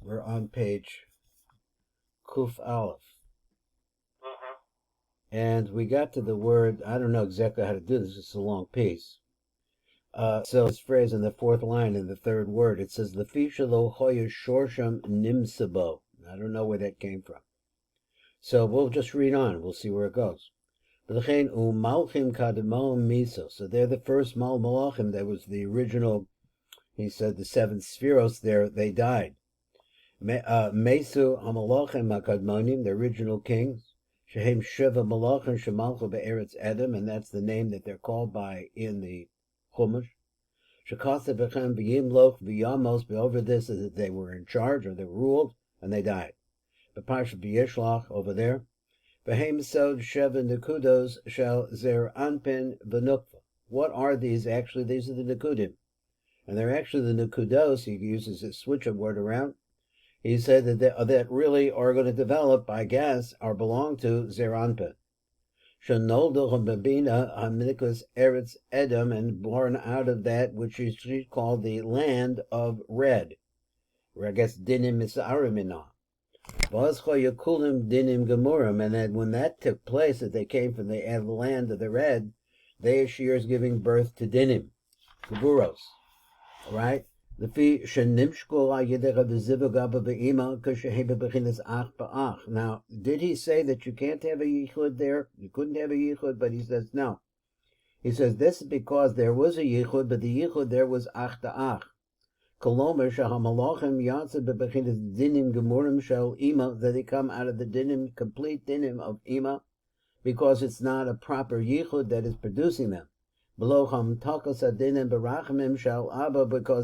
We're on page Kuf Aleph. And we got to the word, I don't know exactly how to do this, it's a long piece. So this phrase in the fourth line in the third word, it says, Lefisha lo hoya shorsham nimsabo. I don't know where that came from. So we'll just read on, we'll see where it goes. So they're the first Mal Malachim, that was the original, he said the seven spheros there, they died. Mesu Hamalachim HaKadmonim, the original kings. Shehem Sheva Malachim Shemalchu Be'eretz Edom, and that's the name that they're called by in the Chumash. Shekasa Bechem V'yimloch V'yamos, over this is that they were in charge, or they ruled, and they died. B'parsha B'yishlach, over there. V'hem Sod Sheva Nekudos Shel Zer Anpin V'nukva. What are these? Actually, these are the Nekudim. And they're actually the Nekudos, he uses a switch of word around. He said that really are going to develop, I guess, or belong to Zeranpin. Shenoldu Babina Haminikus Eretz Edom, and born out of that which is called the land of red, or I guess Dinim Misarimina. Vazcho Yakulim Dinim Gemurim, and that when that took place, that they came from the land of the red, they is giving birth to Dinim, Geburos. All right? Now, did he say that you can't have a yichud there? You couldn't have a yichud, but he says no. He says this is because there was a yichud, but the yichud there was ach ta'ach. That they come out of the dinim, complete dinim of ima, because it's not a proper yichud that is producing them. Because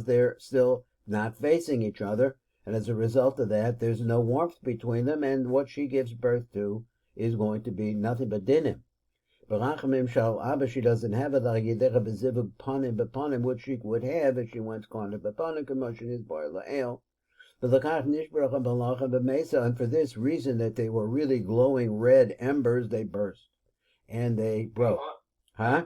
they're still not facing each other, and as a result of that, there's no warmth between them, and what she gives birth to is going to be nothing but dinim. She doesn't have it, which she would have if she went corner b'panim, commotion is bar la'el. And for this reason, that they were really glowing red embers, they burst and they broke. Huh?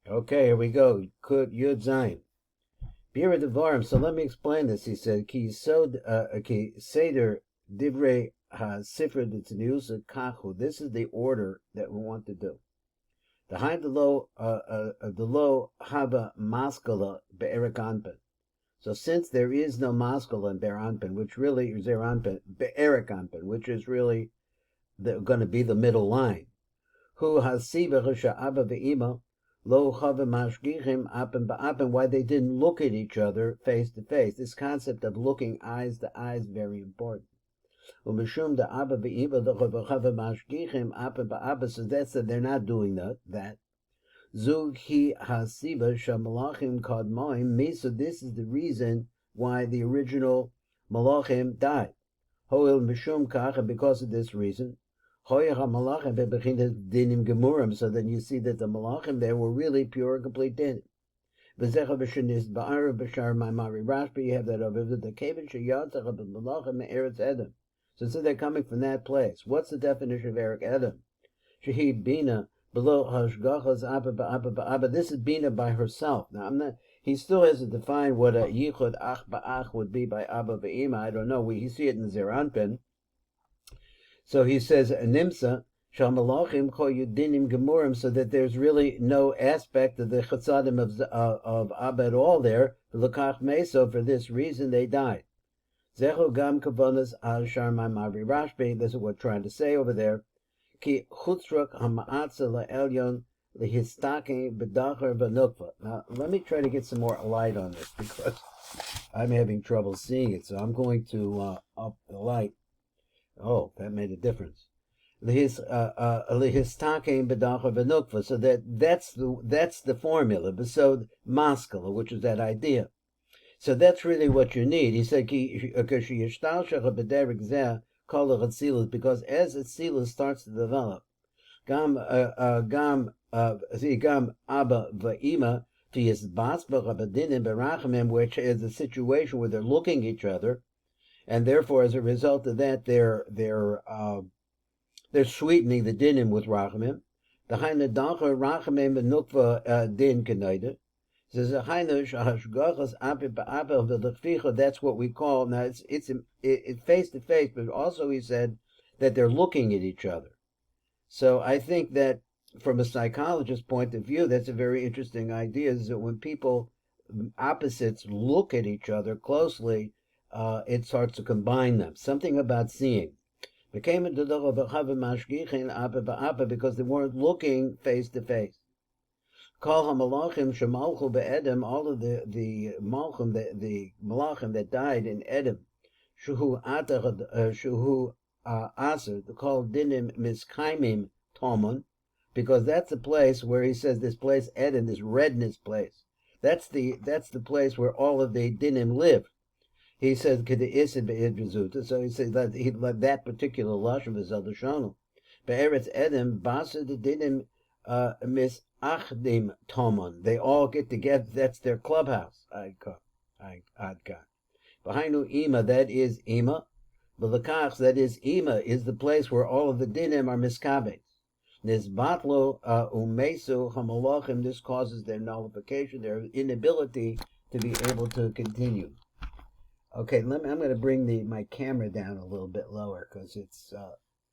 Okay, here we go. Yud Zayin. Bira Devarim. So let me explain this. He said, Ki Seder Divrei Sifra D'tzniuta Kachu. This is the order that we want to do. The high, the low haba maskala be'erik anpin. So since there is no maskala in be'eranpin, which really is be'erik anpin, which is really going to be the middle line. Who hasiba sha'aba ve'ima lo chava mashgichim apim ba'apim, why they didn't look at each other face to face. This concept of looking eyes to eyes, very important. Umishum da abba ve'ima lo chava mashgichim apim ba'apim, so that's that they're not doing that. Zug hi hasiba shamalachim kadmoim misa, this is the reason why the original malachim died. Hoil mishum kach, and because of this reason, so then you see that the malachim there were really pure and complete dinim. You have that over the kevin sheyatach of the malachim eretz Edom. So they're coming from that place. What's the definition of Eretz Edom? Shehi bina below hashgachas abba ba'abba ba'abba. This is bina by herself. Now he still hasn't defined what a yichud ach ba'ach would be by abba ba'ima. I don't know. We see it in Zeranpin. So he says, Nimsa, Shamalachim Ko Yudinim Gemurim, so that there's really no aspect of the Chatzadim of Abba at all there. L'kach Meso, for this reason they died. Zecho Gam Kavonas Al Sharmai Mavri Rashbi, this is what we're trying to say over there. Ki Chutzrak Hama'atza La'elyon Lihistake B'dachar V'nukva. Now, let me try to get some more light on this, because I'm having trouble seeing it, so I'm going to up the light. Oh, that made a difference. So that's the formula. So maskala, which is that idea. So that's really what you need. He said, because as Atzilus starts to develop, gam abba va'ima to yisbasba rabadinim berachimim, which is a situation where they're looking at each other. And therefore, as a result of that, they're sweetening the dinim with rachamim. The haina dacha rachamim and nukva din kenoida. That's what we call now. It's face to face, but also he said that they're looking at each other. So I think that from a psychologist's point of view, that's a very interesting idea. Is that when people opposites look at each other closely, it starts to combine them. Something about seeing. Became because they weren't looking face to face. Kol hamalachim shemalchu be'edem, all of the malchim, the malachim that died in Edom, shuhu aser, called dinim miskaimim tomon, because that's the place where he says this place Edom, this redness place. That's the place where all of the dinim live. He says k'de'isid be'id, so he says that he let that particular lashon v'zel be'eretz Edom basa the dinim mis achdim tomon. They all get together. That's their clubhouse. Adkan. Behind ima, that is ima. B'lekach, that is ima, is the place where all of the dinim are miskabes. Nizbatlo umesu hamalachim. This causes their nullification, their inability to be able to continue. Okay, I'm going to bring my camera down a little bit lower because it's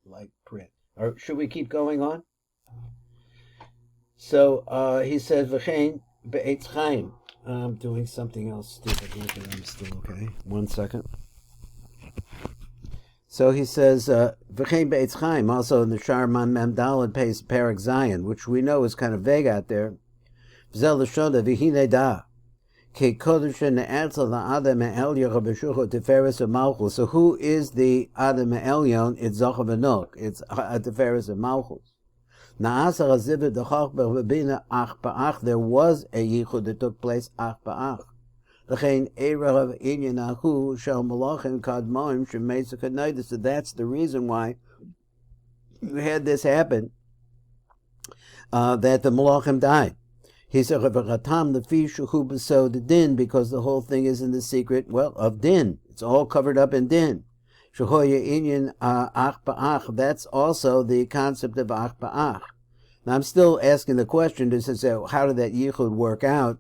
like print. Or should we keep going on? So he says, "V'chein be'etz chaim." I'm doing something else stupid here, but I'm still okay. 1 second. So he says, "V'chein be'etz chaim." Also in the Sharman Memdalad pays Parak Zion, which we know is kind of vague out there. V'zel l'shoda v'hine da ke kodesh ne'etzel la'adam ha'elyon b'shucho teferes ha'malchus. So who is the Adam ha'elyon? It's Zochar v'Nog. It's teferes ha'malchus. There was a yichud that took place ach ba'ach. So that's the reason why you had this happen, that the malachim died. He said, the din, because the whole thing is in the secret, of din. It's all covered up in din. That's also the concept of ach ba'ach. Now I'm still asking the question, how did that yichud work out?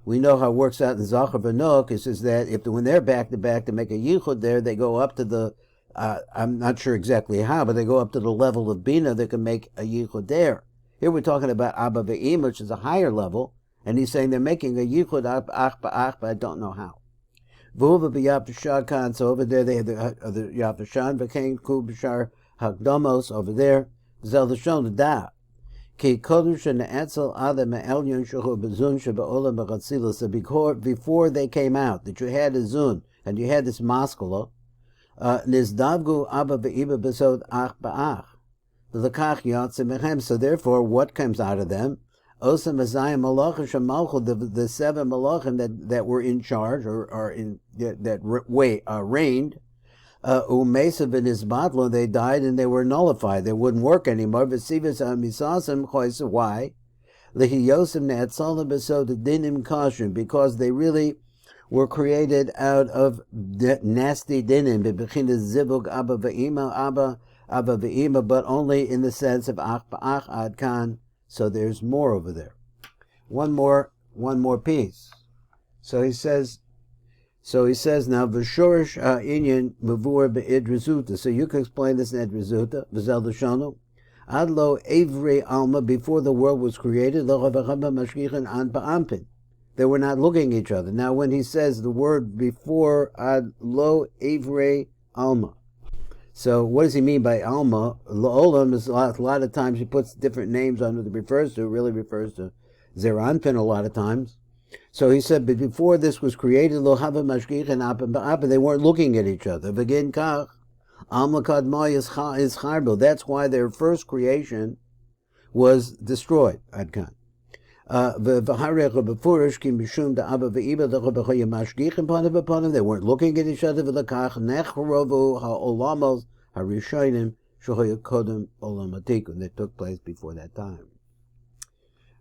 We know how it works out in Zochar v'Nog. It says that when they're back to back to make a yichud there, they go up to the, I'm not sure exactly how, but they go up to the level of bina that can make a yichud there. Here we're talking about Abba ve'im, which is a higher level, and he's saying they're making a yichud ach ba'ach, but I don't know how. V'uva b'yavtashah kan, so over there they have the yavtashan v'kein ku b'shar hagdomos over there. Zel l'shon da. Ki kodesh ne'etzel adam ha'elyon shuhu b'zun she'ba'olam b'chatzila. So before they came out, that you had a zun, and you had this maskala, nizdavgu abba ve'iba b'sod ach ba'ach. L'kach yatzim mechem. So therefore, what comes out of them? Osam azayim malachim shemalchu, the seven malachim that were in charge or in that reigned. Umesav and his batlo, they died and they were nullified. They wouldn't work anymore. V'sivas amisasim choysa. Why? Lihiyosim ne'atzalim b'sod dinim kashim, because they really were created out of nasty dinim. B'bechinas zivug abba ve'ima, but only in the sense of ach ba'ach ad kan. So there's more over there. One more piece. So he says now v'shorish inyan mavur be'idrizuta. So you can explain this in idrizuta. V'zel l'shono ad lo evri alma, before the world was created. Lo chavachaba mashgichin an ba'ampin. They were not looking at each other. Now when he says the word before ad lo evri alma, so what does he mean by alma? Lo'olam is a lot of times he puts different names on what it refers to. It really refers to zeranpin a lot of times. So he said, but before this was created, lo hava mashgich and appa, they weren't looking at each other. Begin kach, alma kadma is charbo. That's why their first creation was destroyed. Adkan. They weren't looking at each other. That took place before that time.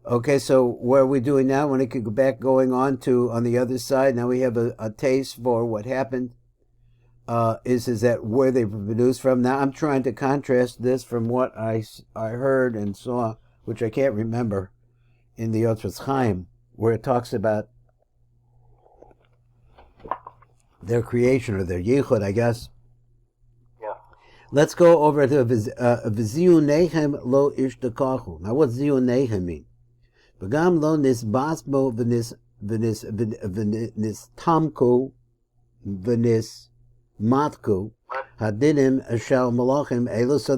Okay, so what are we doing now? When it could go back going on the other side, now we have a taste for what happened. Is that where they were produced from? Now I'm trying to contrast this from what I heard and saw, which I can't remember, in the Yotzvos Chaim, where it talks about their creation or their yichud, I guess. Yeah. Let's go over to V'ziu Nehem lo ishtakachu. Now, what Ziu Nehem mean? V'gam lo nisbasbo v'nis tamku v'nis matku hadinim shel malachim elu. So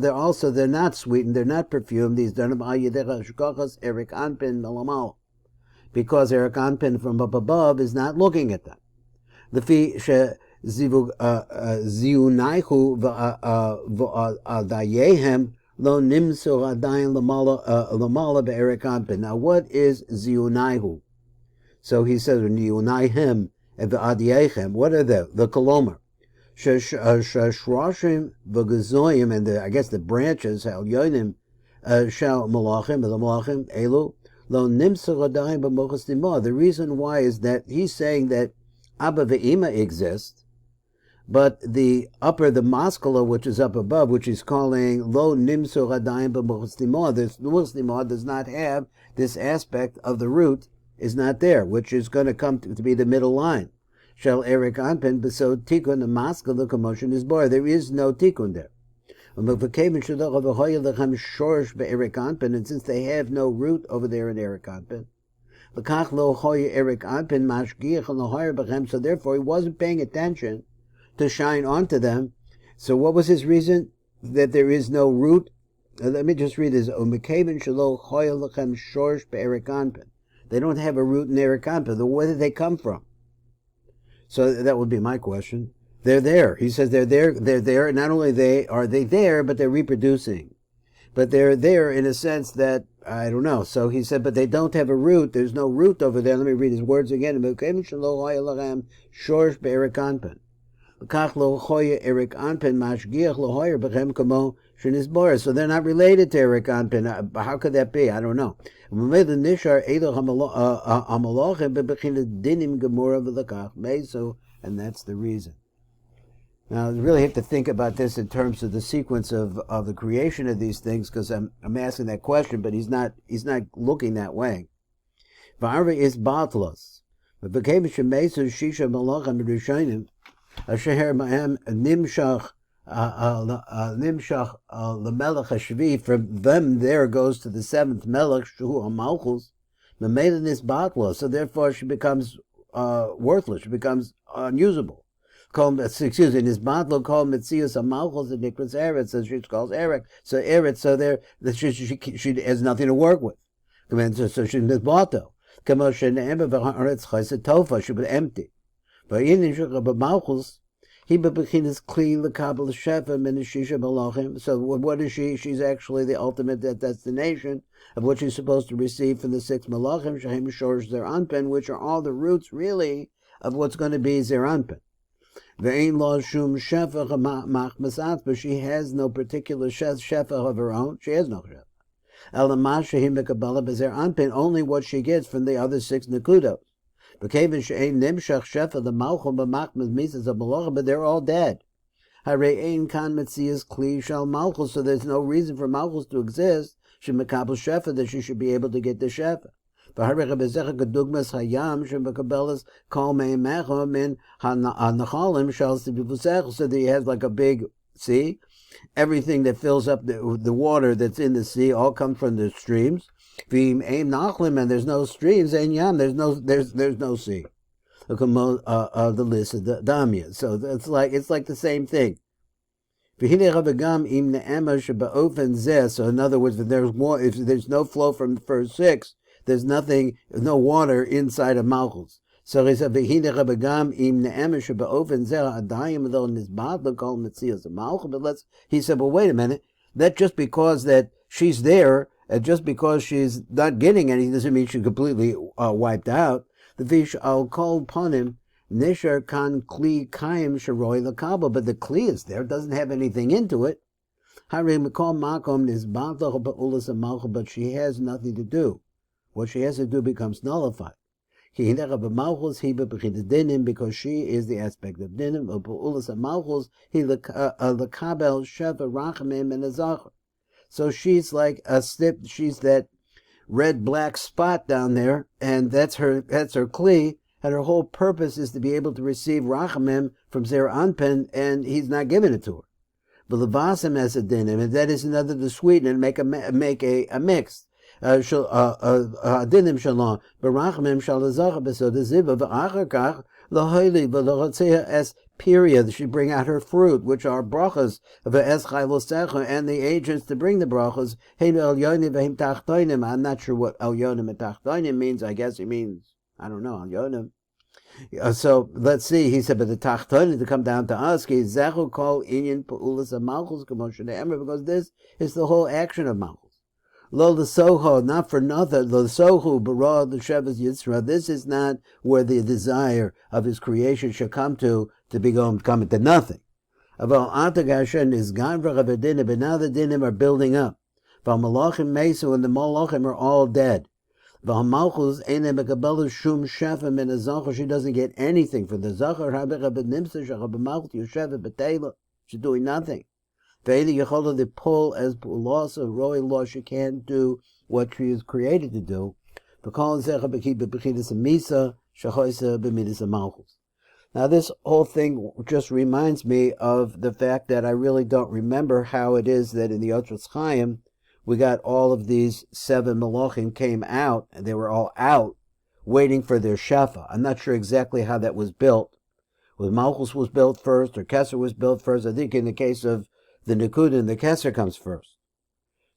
they're not sweetened, they're not perfumed. These danim ayidecha shkachas Erik Anpin malamal, because Erik Anpin from up above is not looking at them. The fi she ziunaihu v'adayehem lo nimsu adayin lamala be'Erik Anpin. Now, what is ziunaihu? So he says, ziunaihim and v'adayechem. What are they? The kolomer. Shroshim v'gazoyim, and I guess the branches, hal yonim shal malachim, the malachim elu lo nimsu adayin b'mochas dimah. The reason why is that he's saying that Abba ve'ima exist, but the maskala, which is up above, which he's calling lo nimsu radayim b'mochas dimah, this mochas dimah does not have this aspect of the root, is not there, which is going to come to be the middle line. Shall Erik Anpin beso tikun the maskala commotion is bar. There is no tikun there. And since they have no root over there in Erik Anpin, so therefore he wasn't paying attention to shine onto them. So what was his reason? That there is no root? Let me just read this. They don't have a root in Erik Anpin. Where did they come from? So that would be my question. They're there. He says they're there. Not only are they there, but they're reproducing. But they're there in a sense that, I don't know. So he said, but they don't have a root. There's no root over there. Let me read his words again. So they're not related to Erik Anpin. How could that be? I don't know. And that's the reason. Now, you really have to think about this in terms of the sequence of the creation of these things, because I'm asking that question, but he's not looking that way. V'arva is batlos. V'bekei shemesu shisha malachim rishonim asher ma'am nimshach lemelech hashvi. From them there goes to the seventh melech shu hamalchus. Memelen is batlos. So therefore she becomes worthless. She becomes unusable. In his battle called Metzius Amalchus and Nikras Eretz, so she calls Erik. So Eretz, so there she has nothing to work with. So she's Mizbato. She was empty. But in Malchus, he bebechinas kli lekabel shefem and shisha malachim. So what is she? She's actually the ultimate destination of what she's supposed to receive from the six malachim, shehem shorish zer anpen, which are all the roots really of what's going to be zer anpen. Ve'ein lo shum shefach machmasat, but she has no particular shefach of her own. She has no shefach. Elamasha him mekabala bezer anpin, only what she gets from the other six nekudos. B'kevin she'ein nimshach shefach the malchum b'machmas misas of malachim, but they're all dead. Harei ein kan metzias kli shal malchus, so there's no reason for malchus to exist. She mekabel shefach, that she should be able to get the shefach. So there he has like a big sea. Everything that fills up the water that's in the sea all comes from the streams. And there's no streams, there's no sea. The list of the damya. So it's like the same thing. So in other words, if there's no flow from the first six, there's no water inside of Malchus. So he said, but he said, well, wait a minute. That just because that she's there, and just because she's not getting anything, doesn't mean she's completely wiped out. The fish I'll call upon him, Nishar kan kli kaim sharoi lakabel, but the kli is there, it doesn't have anything into it. But she has nothing to do. What she has to do becomes nullified. Because she is the aspect of dinim. So she's like a snip. She's that red-black spot down there, and that's her kli. that her whole purpose is to be able to receive rachamim from Zera Anpin, and he's not giving it to her. But levasim as a dinim, and that is another to sweeten and make a mix. Dinim shalom, barachmim shalazach besodaziva v'achakach lahoili v'lochotzea es period. She bring out her fruit, which are brachas v'es chaylosecha, and the agents to bring the brachas. Hein elyonim v'hem tachtonim. I'm not sure what elyonim and tachtonim means. I guess he means, I don't know, elyonim. So let's see. He said, but the tachtonim to come down to us, because this is the whole action of malchus. Lo l'soho, not for nothing. Lo l'sohu bara the Shevas Yitzra. This is not where the desire of his creation should come to come into nothing. Aval atagashan is ganvrach of a dinim, but now the dinim are building up. Val malachim mesu, and the malachim are all dead. She doesn't get anything for the zachar. She's doing nothing. The pull as loss of royal law, she can't do what she is created to do. Now this whole thing just reminds me of the fact that I really don't remember how it is that in the Otros Chaim we got all of these 7 malachim came out, and they were all out, waiting for their shefa. I'm not sure exactly how that was built. Whether Malchus was built first, or Kesser was built first. I think in the case of the Nekuda, the Kesser comes first.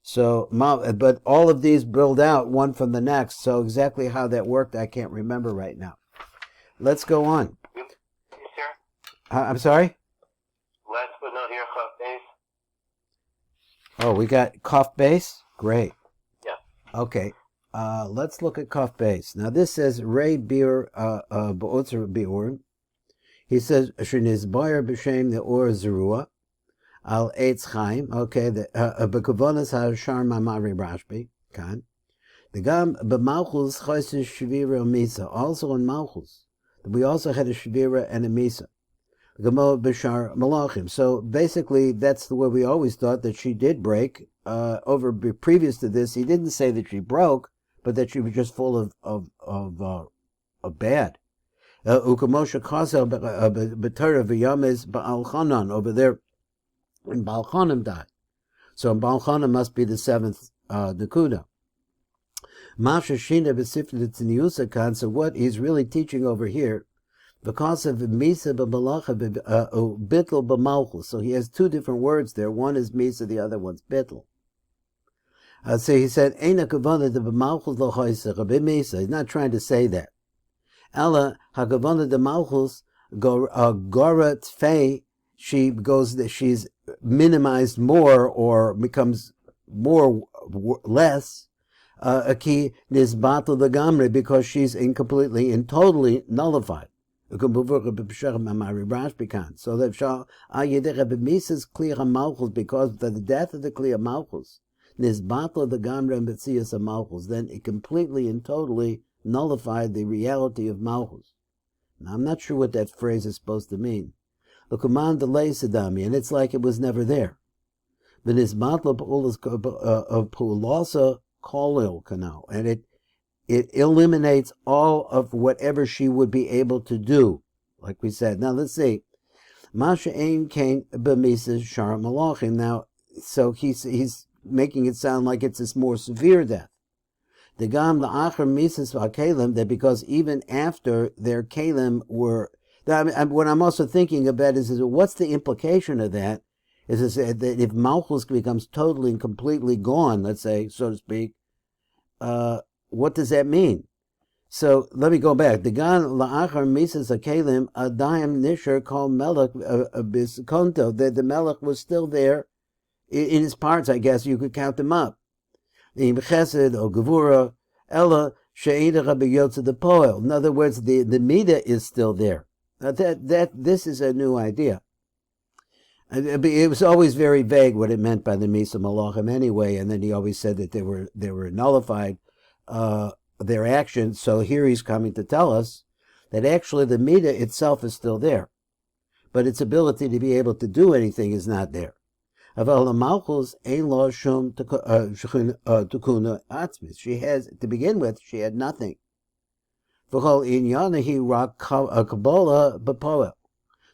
So, but all of these build out one from the next, so exactly how that worked, I can't remember right now. Let's go on. Yes, sir. I'm sorry? Last but not here, Chaf Beis. Oh, we got Kaf Beis? Great. Yeah. Okay. Let's look at Kaf Beis. Now this says Rei Bir B'Otzer Bi'ur. He says Sheniz Bayer B'Shem the Or Zerua Al Eitz Chaim. Okay. The B'Kavonas HaShar Mamari Rashbi. Kan. The Gam B'Malchus Chaysis Shvira Misa. Also in Malchus, we also had a Shvira and a Misa. So basically, that's the way we always thought that she did break. Previous to this, he didn't say that she broke, but that she was just full of bad. Ukamosha Kasel B'Torah V'Yames Ba'al Chanan over there, and Baal Chanan died. So Baal Chanan must be the 7th Nekuda. Masha Shina B'Sifra D'tzniuta Kan. So what he's really teaching over here, because of Misa b'Malacha Bittel b'Malchus. So he has 2 different words there. One is Misa, the other one's Bittel. So he said, Eina kavana de b'Malchus lo choisech b'Misa. He's not trying to say that. Ella hakavana de Malchus gora tfei. She's minimized more or becomes less. Aki nisbatel the gamre, because she's incompletely and totally nullified. So that is clear malchus, because of the death of the clear malchus, nisbatla the gamra and betzias of malchus, then it completely and totally nullified the reality of malchus. Now I'm not sure what that phrase is supposed to mean. Lukuman delay sedami, and it's like it was never there. The nisbatla of pulasa kolil canal, and it eliminates all of whatever she would be able to do, like we said. Now let's see. Masha Ein Kain B'Mises Shar Malachim. Now, so he's making it sound like it's this more severe death. The Gam La'achar Mises V'Kalim, that because even after their Kalim were, what I'm also thinking about is what's the implication of that? Is that if Malchus becomes totally and completely gone, let's say, so to speak, what does that mean? So let me go back. The gan la'achar misas hakelim adayim nisher called melech biskonto, that the melech was still there in his parts. I guess you could count them up. Im chesed or gevura ella she'edach b'yotze the poel. In other words, the midah is still there. Now this is a new idea. It was always very vague what it meant by the misa malachim anyway, and then he always said that they were nullified. Their actions. So here he's coming to tell us that actually the midah itself is still there, but its ability to be able to do anything is not there. She has, to begin with, she had nothing. V'chol inyanahi rak kabbalah b'poel.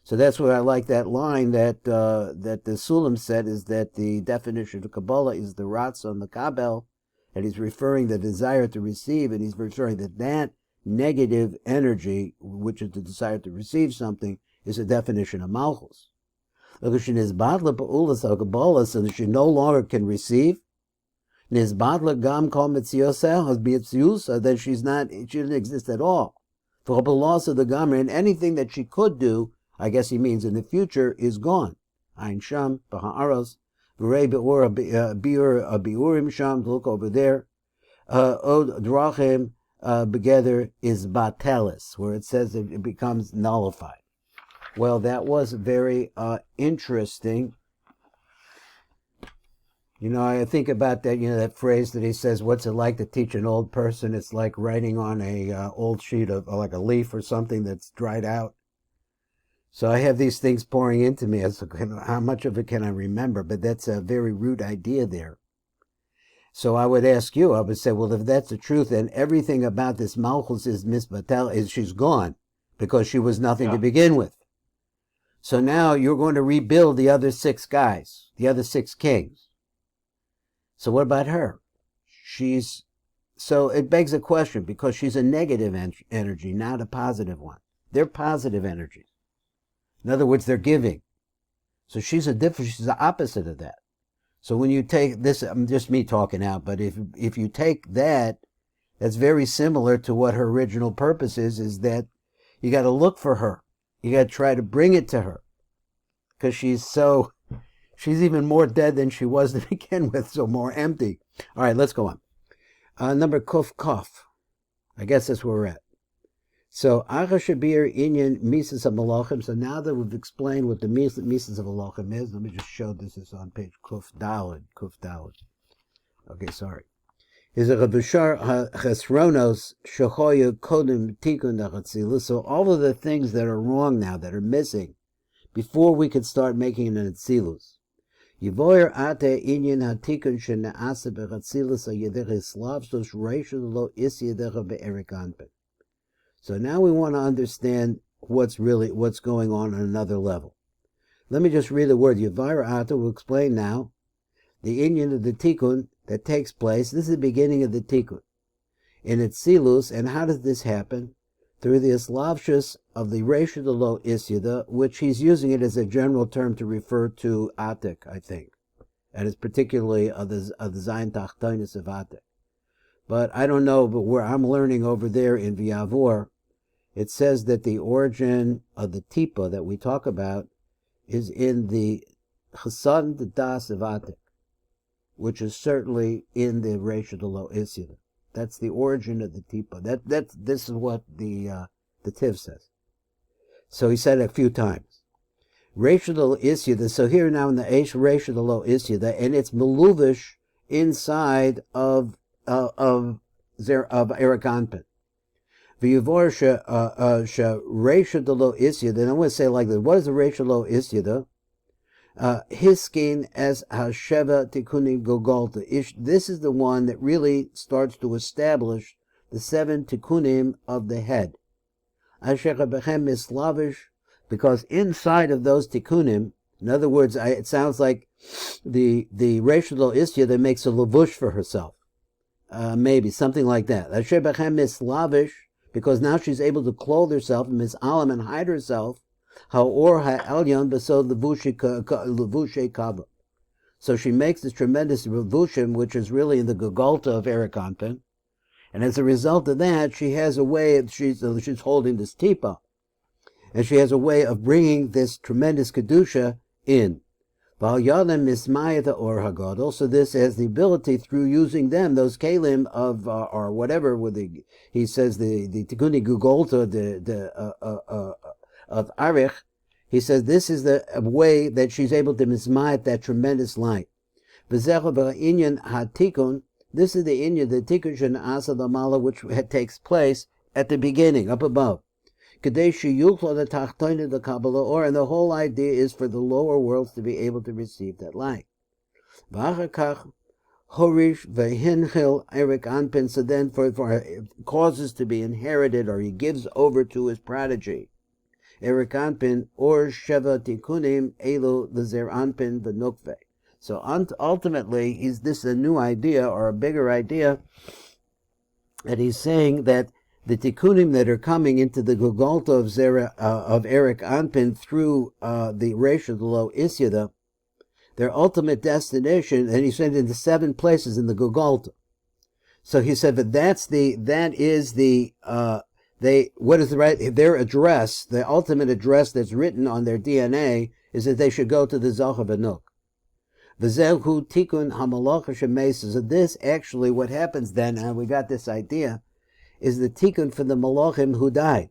So that's where I like that line that that the Sulam said, is that the definition of Kabbalah is the Ratzon, the Kabel, and he's referring the desire to receive, and he's referring that negative energy, which is the desire to receive something, is a definition of Malchus. So she no longer can receive. Then she's not, she doesn't exist at all. For the loss of the Gamer, and anything that she could do, I guess he means in the future, is gone. Ein Sham, Baha'aros, V'rei Bi'urim Sham, look over there. Od Drachim, together is Batelis, where it says it becomes nullified. Well, that was very interesting. You know, I think about that, that phrase that he says, what's it like to teach an old person? It's like writing on a old sheet of, like a leaf or something that's dried out. So I have these things pouring into me. As how much of it can I remember? But that's a very rude idea there. So I would ask you, I would say, well, if that's the truth, then everything about this Malchus is misbatel, she's gone, because she was nothing to begin with. So now you're going to rebuild the other 6 guys, the other 6 kings. So what about her? So it begs a question, because she's a negative energy, not a positive one. They're positive energies. In other words, they're giving. So she's the opposite of that. So when you take this, I'm just me talking out, but if you take that, that's very similar to what her original purpose is that you got to look for her. You got to try to bring it to her. Because she's even more dead than she was to begin with, so more empty. All right, let's go on. Number Kuf Kaf. I guess that's where we're at. So, Acha Shabir Inyan Mises of Malachim. So now that we've explained what the Mises of Malachim is, let me just show this is on page Kuf Daled. Okay, sorry. Is a Rabushar Chesronos Shachoya Kodim Tikun Achatzilus. So all of the things that are wrong now, that are missing, before we could start making an Atzilus. Yivoyer Ate Inyan Hatikun Shenaasa Bechatzilus Ayedech Islavstos Reishul Lo Isyedecha Be'erik Anpin. So now we want to understand what's going on another level. Let me just read the word. Yavira Ata will explain now the Inyan of the Tikkun that takes place. This is the beginning of the Tikkun in its Silus. And how does this happen? Through the Islavshus of the Reisha de Lo Isyada, which he's using it as a general term to refer to Atik, I think. And it's particularly of the Zayin Tachtonis of Atik. But I don't know, but where I'm learning over there in V'yavor, it says that the origin of the Tipa that we talk about is in the Chasad Das of Atik, which is certainly in the Reisha de Lo Isyada. That's the origin of the Tipa. This is what the Tiv says. So he said it a few times. Reisha de Lo Isyada. So here now in the Reisha de Lo Isyada, and it's Meluvish inside of Erik Anpin. V'yivor Reisha de Lo Isyada. And I'm going to say it like this. What is the Reisha de Lo Isyada? Hiskin as Hasheva Tikkunim Gogolta. This is the one that really starts to establish the 7 Tikkunim of the head. Asher Bechem is Slavish, because inside of those Tikkunim, in other words, it sounds like the Reisha de Lo Isyada that makes a lavush for herself. Maybe something like that. Asher Bechem is Slavish, because now she's able to clothe herself and Miss Alam and hide herself. Ha'or ha'elyon b'sod levushe kava. So she makes this tremendous levushim, which is really in the Gogolta of Erik Anpin. And as a result of that, she has a way of, she's holding this tipa. And she has a way of bringing this tremendous kedusha in. V'al mismayata or hagadol. So this has the ability, through using them, those kalim of, or whatever, he says the tikuni Gogolta, of Arich, he says this is the way that she's able to mismayat that tremendous light. This is the inyan, the tikkun shenasa lamala, which takes place at the beginning, up above. Kadeshi yukla the tachtoina the Kabbalah, and the whole idea is for the lower worlds to be able to receive that light. V'achakach Horish vehinchil Erik Anpin. So then for causes to be inherited, or he gives over to his prodigy, Erik Anpin, or Sheva Tikunim Elu Lezer Anpin V'Nukve. So ultimately, this is a new idea, or a bigger idea, that he's saying that the tikkunim that are coming into the Gugolta of Erik Anpin through the Resh of the Lo Isyada, their ultimate destination, and he said in the 7 places in the Gugolta. So he said that their address, the ultimate address that's written on their DNA is that they should go to the Zohar V'Nuk. V'zehu tikkun hamalach shemesa. So this actually, what happens then, and we got this idea, is the tikkun for the malachim who died.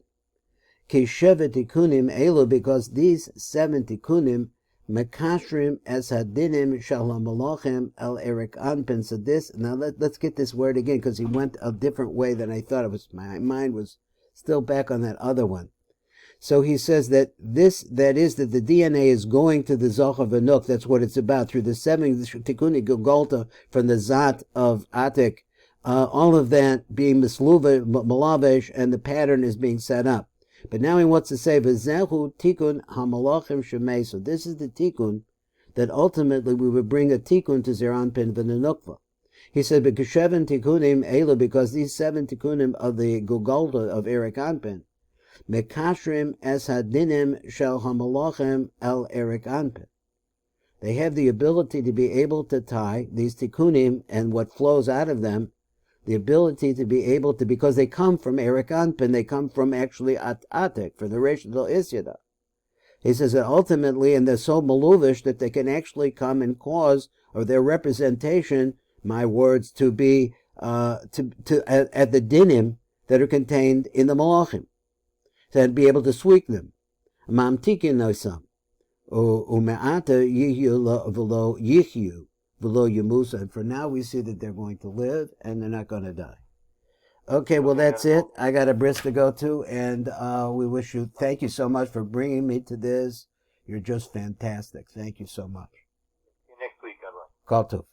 Ki shevet tikkunim elu, because these 7 tikkunim mekashrim es hadinim shal malachim el Erik Anpin. So this, now let's get this word again, because he went a different way than I thought it was. My mind was still back on that other one. So he says that the DNA is going to the Zohar V'Nuk. That's what it's about, through the 7 Tikkuni Gugolta from the Zat of Atik. All of that being Malavesh, and the pattern is being set up. But now he wants to say, V'zehu Tikkun HaMalachim Shemei. So this is the Tikkun that ultimately we would bring a Tikkun to Zer Anpin V'Nukva. He said, B'kesheven Tikkunim Elu, because these 7 Tikkunim of the Gugolta of Erik Anpin, Mekashrim es hadinim shel hamalachim el Erik Anpin. They have the ability to be able to tie these tikkunim and what flows out of them, the ability to be able to, because they come from Erik Anpin, they come from actually Atik, for the Resh Lo Isyada. He says that ultimately, and they're so maluvish that they can actually come and cause, or their representation, my words, to be at the dinim that are contained in the malachim. To be able to sweep them. Mamtikin noisam. Ume'ata yihyu v'lo yichyu v'lo yamusa. And for now we see that they're going to live and they're not going to die. Okay, well that's it. I got a bris to go to, and thank you so much for bringing me to this. You're just fantastic. Thank you so much. See you next week, God bless. Kol tov.